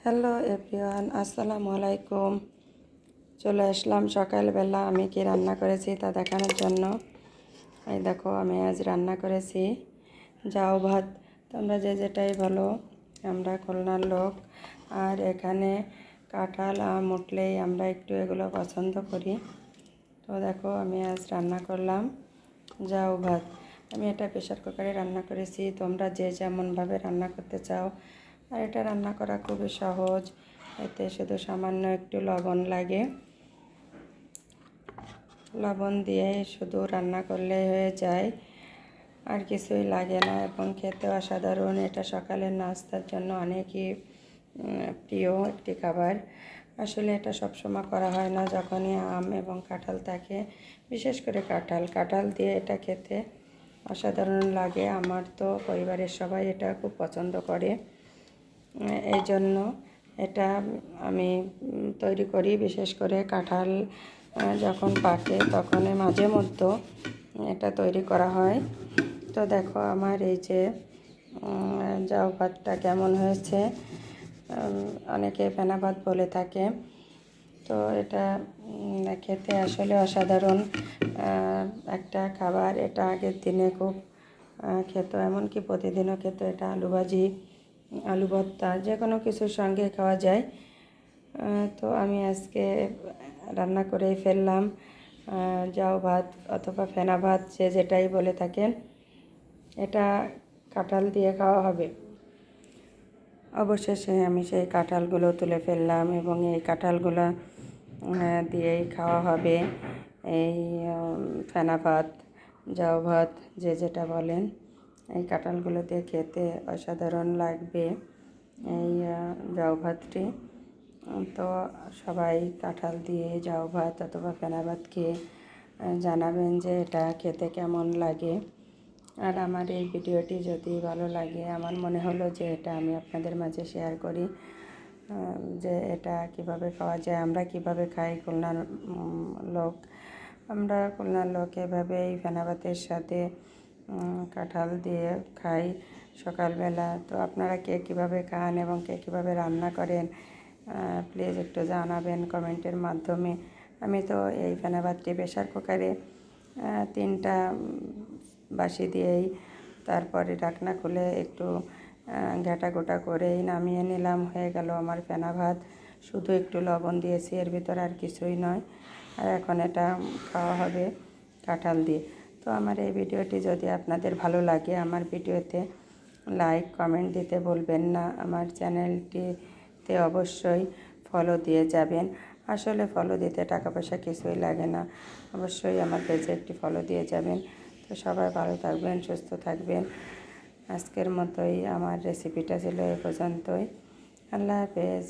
Hello everyone, আসসালামু আলাইকুম। চলে আসলাম সকালবেলা আমি কি রান্না করেছি তা দেখানোর জন্য। এই দেখো, আমি আজ রান্না করেছি জাউ ভাত। তোমরা যে যেটাই বলো, আমরা খুলনার লোক, আর এখানে কাঁঠাল আম উঠলেই আমরা একটু এগুলো পছন্দ করি। তো দেখো, আমি আজ রান্না করলাম জাউ ভাত। আমি এটা প্রেশার কুকারে রান্না করেছি, তোমরা যে যেমনভাবে রান্না করতে চাও। আর এটা রান্না করা খুবই সহজ, এতে শুধু সামান্য একটু লবণ লাগে। লবণ দিয়ে শুধু রান্না করলে হয়ে যায়, আর কিছুই লাগে না, এবং খেতেও অসাধারণ। এটা সকালের নাস্তার জন্য অনেকই প্রিয় একটি খাবার। আসলে এটা সবসময় করা হয় না, যখনই আম এবং কাঁঠাল থাকে, বিশেষ করে কাঁঠাল দিয়ে এটা খেতে অসাধারণ লাগে। আমার তো পরিবারের সবাই এটা খুব পছন্দ করে, এই জন্য এটা আমি তৈরি করি। বিশেষ করে কাঁঠাল যখন পাকে তখনই মাঝে মধ্যে এটা তৈরি করা হয়। তো দেখো, আমার এই যে জাউ ভাতটা কেমন হয়েছে। অনেকে ফেনা ভাত বলে থাকে। তো এটা খেতে আসলে অসাধারণ একটা খাবার। এটা আগের দিনে খুব খেত, এমনকি প্রতিদিনও খেত। এটা আলু ভাজি, আলু ভর্তা, যে কোনো কিছুর সঙ্গে খাওয়া যায়। তো আমি আজকে রান্না করেই ফেললাম জাউ ভাত অথবা ফেনা ভাত, যে যেটাই বলে থাকেন। এটা কাঁঠাল দিয়ে খাওয়া হবে। অবশেষে আমি সেই কাঁঠালগুলো তুলে ফেললাম, এবং এই কাঁঠালগুলো দিয়েই খাওয়া হবে এই ফেনা ভাত, জাউ ভাত, যে যেটা বলেন। এই কাঁঠালগুলো দিয়ে খেতে অসাধারণ লাগবে এই জাউ ভাতটি। তো সবাই কাঁঠাল দিয়ে জাউ ভাত অথবা ফেনা ভাত খেয়ে জানাবেন যে এটা খেতে কেমন লাগে। আর আমার এই ভিডিওটি যদি ভালো লাগে, আমার মনে হলো যে এটা আমি আপনাদের মাঝে শেয়ার করি, যে এটা কিভাবে খাওয়া যায়, আমরা কিভাবে খাই খুলনার লোক। আমরা খুলনার লোক এভাবেই ফেনা ভাতের সাথে কাঁঠাল দিয়ে খাই সকালবেলা। তো আপনারা কে কীভাবে খান এবং কে কীভাবে রান্না করেন, প্লিজ একটু জানাবেন কমেন্টের মাধ্যমে। আমি তো এই ফেনা ভাতটি প্রেশার কুকারে 3টা বাসি দিয়েই, তারপরে ঢাকনা খুলে একটু ঘাটা গোটা করেই নামিয়ে নিলাম। হয়ে গেল আমার ফেনা ভাত। শুধু একটু লবণ দিয়েছি, এর ভিতর আর কিছুই নয়। আর এখন এটা খাওয়া হবে কাঁঠাল দিয়ে। তো আমার এই ভিডিওটি যদি আপনাদের ভালো লাগে, আমার ভিডিওতে লাইক কমেন্ট দিতে ভুলবেন না। আমার চ্যানেলটিতে অবশ্যই ফলো দিয়ে যাবেন। আসলে ফলো দিতে টাকা পয়সা কিছুই লাগে না, অবশ্যই আমার পেজে একটি ফলো দিয়ে যাবেন। তো সবাই ভালো থাকবেন, সুস্থ থাকবেন। আজকের মতোই আমার রেসিপিটা ছিল এ পর্যন্তই। আল্লাহ হাফেজ।